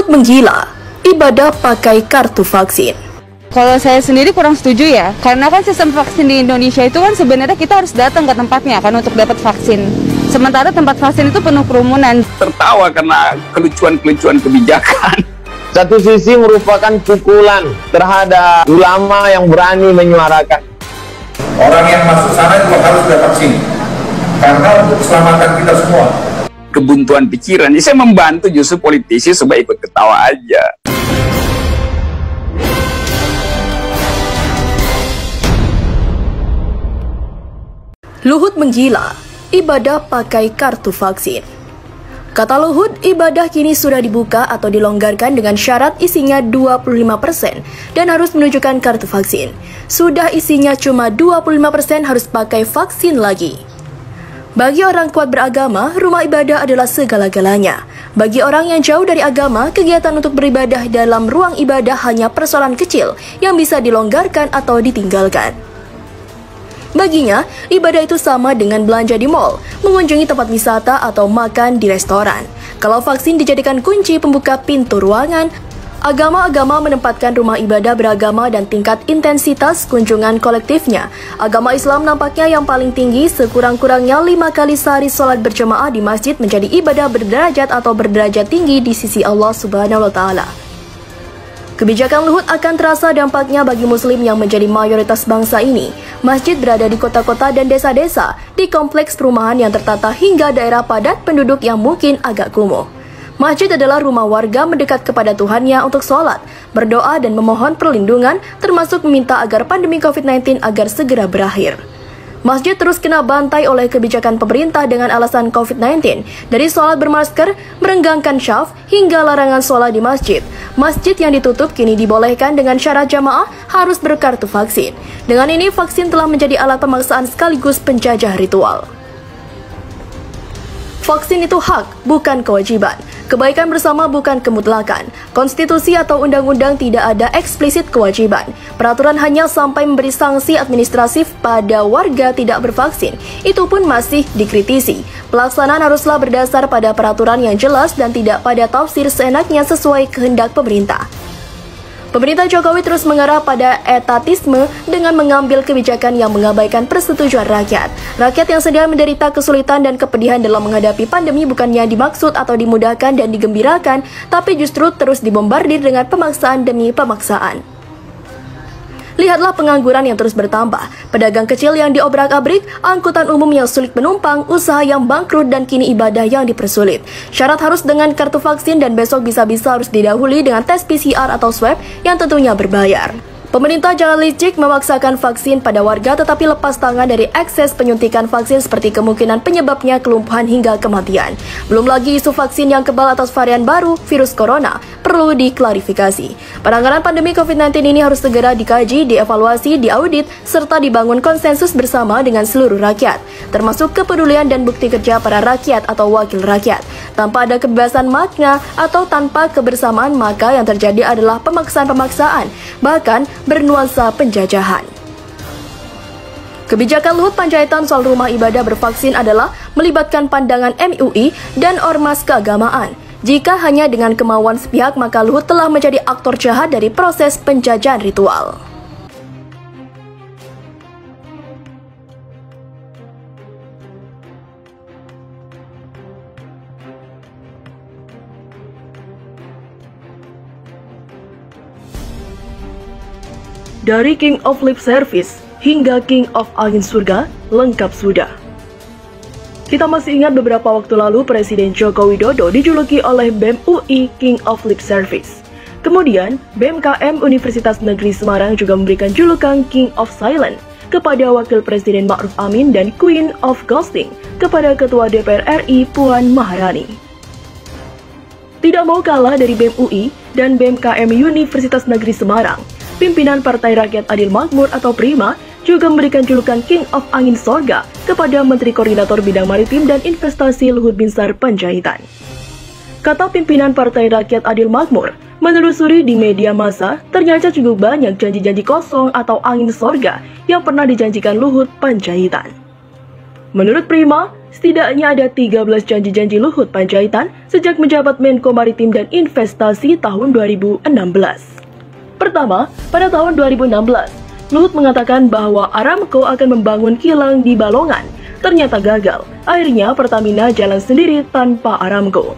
Luhut menggila, ibadah pakai kartu vaksin. Kalau saya sendiri kurang setuju ya, karena kan sistem vaksin di Indonesia itu kan sebenarnya kita harus datang ke tempatnya kan untuk dapat vaksin. Sementara tempat vaksin itu penuh kerumunan. Tertawa karena kelucuan-kelucuan kebijakan. Satu sisi merupakan pukulan terhadap ulama yang berani menyuarakan. Orang yang masuk sana juga harus divaksin, karena untuk keselamatan kita semua. Kebuntuan pikiran, jadi saya membantu justru politisi supaya ikut ketawa aja. Luhut menggila, ibadah pakai kartu vaksin. Kata Luhut, ibadah kini sudah dibuka atau dilonggarkan dengan syarat isinya 25% dan harus menunjukkan kartu vaksin. Sudah isinya cuma 25% harus pakai vaksin lagi. Bagi orang kuat beragama, rumah ibadah adalah segala-galanya. Bagi orang yang jauh dari agama, kegiatan untuk beribadah dalam ruang ibadah hanya persoalan kecil yang bisa dilonggarkan atau ditinggalkan. Baginya, ibadah itu sama dengan belanja di mal, mengunjungi tempat wisata atau makan di restoran. Kalau vaksin dijadikan kunci pembuka pintu ruangan, agama-agama menempatkan rumah ibadah beragama dan tingkat intensitas kunjungan kolektifnya. Agama Islam nampaknya yang paling tinggi, sekurang-kurangnya 5 kali sehari sholat berjemaah di masjid menjadi ibadah berderajat atau berderajat tinggi di sisi Allah Subhanahu wa Ta'ala. Kebijakan Luhut akan terasa dampaknya bagi muslim yang menjadi mayoritas bangsa ini. Masjid berada di kota-kota dan desa-desa, di kompleks perumahan yang tertata hingga daerah padat penduduk yang mungkin agak kumuh. Masjid adalah rumah warga mendekat kepada Tuhannya untuk sholat, berdoa dan memohon perlindungan, termasuk meminta agar pandemi COVID-19 agar segera berakhir. Masjid terus kena bantai oleh kebijakan pemerintah dengan alasan COVID-19, dari sholat bermasker, merenggangkan syaf, hingga larangan sholat di masjid. Masjid yang ditutup kini dibolehkan dengan syarat jamaah harus berkartu vaksin. Dengan ini, vaksin telah menjadi alat pemaksaan sekaligus penjajah ritual. Vaksin itu hak, bukan kewajiban. Kebaikan bersama bukan kemutlakan. Konstitusi atau undang-undang tidak ada eksplisit kewajiban. Peraturan hanya sampai memberi sanksi administratif pada warga tidak bervaksin. Itu pun masih dikritisi. Pelaksanaan haruslah berdasar pada peraturan yang jelas dan tidak pada tafsir seenaknya sesuai kehendak pemerintah. Pemerintah Jokowi terus mengarah pada etatisme dengan mengambil kebijakan yang mengabaikan persetujuan rakyat. Rakyat yang sedang menderita kesulitan dan kepedihan dalam menghadapi pandemi bukannya dimaksud atau dimudahkan dan digembirakan, tapi justru terus dibombardir dengan pemaksaan demi pemaksaan. Lihatlah pengangguran yang terus bertambah, pedagang kecil yang diobrak-abrik, angkutan umum yang sulit penumpang, usaha yang bangkrut, dan kini ibadah yang dipersulit. Syarat harus dengan kartu vaksin dan besok bisa-bisa harus didahului dengan tes PCR atau swab yang tentunya berbayar. Pemerintah jangan licik memaksakan vaksin pada warga tetapi lepas tangan dari akses penyuntikan vaksin seperti kemungkinan penyebabnya kelumpuhan hingga kematian. Belum lagi isu vaksin yang kebal atas varian baru virus corona perlu diklarifikasi. Penanganan pandemi COVID-19 ini harus segera dikaji, dievaluasi, diaudit, serta dibangun konsensus bersama dengan seluruh rakyat, termasuk kepedulian dan bukti kerja para rakyat atau wakil rakyat. Tanpa ada kebebasan makna atau tanpa kebersamaan, maka yang terjadi adalah pemaksaan-pemaksaan, bahkan bernuansa penjajahan. Kebijakan Luhut Panjaitan soal rumah ibadah bervaksin adalah melibatkan pandangan MUI dan ormas keagamaan. Jika hanya dengan kemauan sepihak, maka Luhut telah menjadi aktor jahat dari proses penjajahan ritual. Dari King of Lip Service hingga King of Angin Surga, lengkap sudah. Kita masih ingat beberapa waktu lalu Presiden Joko Widodo dijuluki oleh BEM UI King of Lip Service. Kemudian, BMKM Universitas Negeri Semarang juga memberikan julukan King of Silence kepada Wakil Presiden Ma'ruf Amin dan Queen of Ghosting kepada Ketua DPR RI Puan Maharani. Tidak mau kalah dari BEM UI dan BMKM Universitas Negeri Semarang, pimpinan Partai Rakyat Adil Makmur atau PRIMA juga memberikan julukan King of Angin Sorga kepada Menteri Koordinator Bidang Maritim dan Investasi Luhut Binsar Panjaitan. Kata pimpinan Partai Rakyat Adil Makmur, menelusuri di media massa, ternyata cukup banyak janji-janji kosong atau angin sorga yang pernah dijanjikan Luhut Panjaitan. Menurut PRIMA, setidaknya ada 13 janji-janji Luhut Panjaitan sejak menjabat Menko Maritim dan Investasi tahun 2016. Pertama, pada tahun 2016, Luhut mengatakan bahwa Aramco akan membangun kilang di Balongan. Ternyata gagal, akhirnya Pertamina jalan sendiri tanpa Aramco.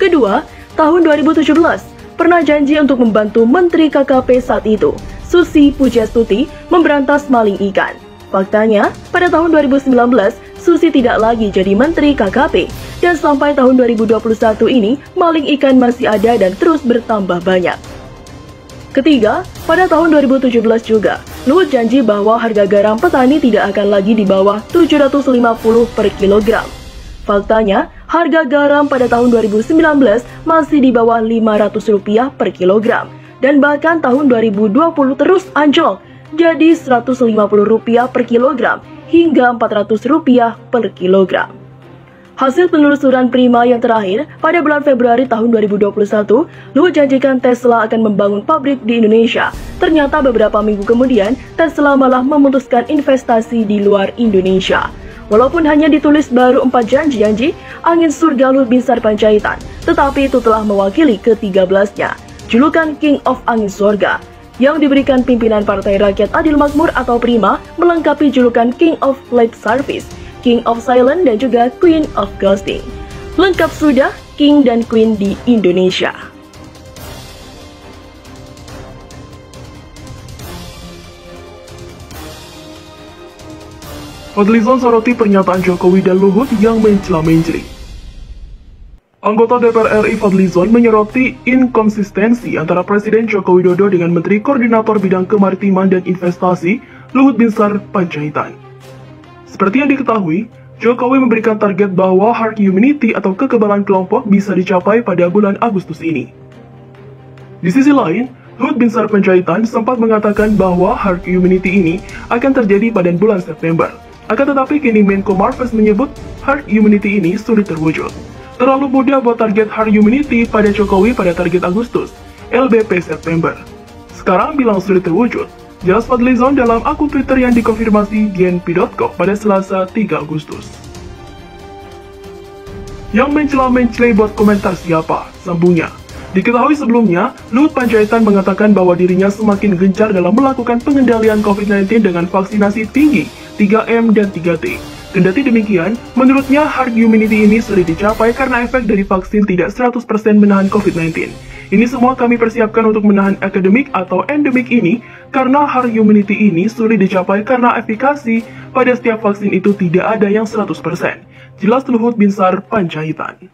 Kedua, tahun 2017, pernah janji untuk membantu Menteri KKP saat itu, Susi Pujastuti, memberantas maling ikan. Faktanya, pada tahun 2019, Susi tidak lagi jadi Menteri KKP, dan sampai tahun 2021 ini, maling ikan masih ada dan terus bertambah banyak. Ketiga, pada tahun 2017 juga, Luhut janji bahwa harga garam petani tidak akan lagi di bawah 750 per kilogram. Faktanya, harga garam pada tahun 2019 masih di bawah Rp500 per kilogram. Dan bahkan tahun 2020 terus anjlok jadi Rp150 per kilogram hingga Rp400 per kilogram. Hasil penelusuran Prima yang terakhir pada bulan Februari tahun 2021, Luhut janjikan Tesla akan membangun pabrik di Indonesia. Ternyata beberapa minggu kemudian, Tesla malah memutuskan investasi di luar Indonesia. Walaupun hanya ditulis baru 4 janji-janji, angin surga Luhut Binsar Panjaitan, tetapi itu telah mewakili ke-13-nya. Julukan King of Angin Surga yang diberikan pimpinan Partai Rakyat Adil Makmur atau Prima melengkapi julukan King of Lip Service, King of Silence, dan juga Queen of Ghosting. Lengkap sudah King dan Queen di Indonesia. Fadlizon soroti pernyataan Jokowi dan Luhut yang mencela-mencela. Anggota DPR RI Fadlizon menyoroti inkonsistensi antara Presiden Joko Widodo dengan Menteri Koordinator Bidang Kemaritiman dan Investasi Luhut Binsar Panjaitan. Seperti yang diketahui, Jokowi memberikan target bahwa herd immunity atau kekebalan kelompok bisa dicapai pada bulan Agustus ini. Di sisi lain, Luhut Binsar Panjaitan sempat mengatakan bahwa herd immunity ini akan terjadi pada bulan September. Akan tetapi kini Menko Marves menyebut herd immunity ini sulit terwujud. Terlalu mudah buat target herd immunity pada Jokowi pada target Agustus, LBP September. Sekarang bilang sulit terwujud, jelas Fadlizon dalam akun Twitter yang dikonfirmasi gnp.co pada Selasa 3 Agustus. Yang mencela-mencela buat komentar siapa? Sambungnya. Diketahui sebelumnya, Luhut Panjaitan mengatakan bahwa dirinya semakin gencar dalam melakukan pengendalian COVID-19 dengan vaksinasi tinggi, 3M dan 3T. Kendati demikian, menurutnya herd immunity ini sulit dicapai karena efek dari vaksin tidak 100% menahan COVID-19. Ini semua kami persiapkan untuk menahan akademik atau endemik ini karena herd immunity ini sulit dicapai karena efikasi pada setiap vaksin itu tidak ada yang 100%. Jelas Luhut Binsar Panjaitan.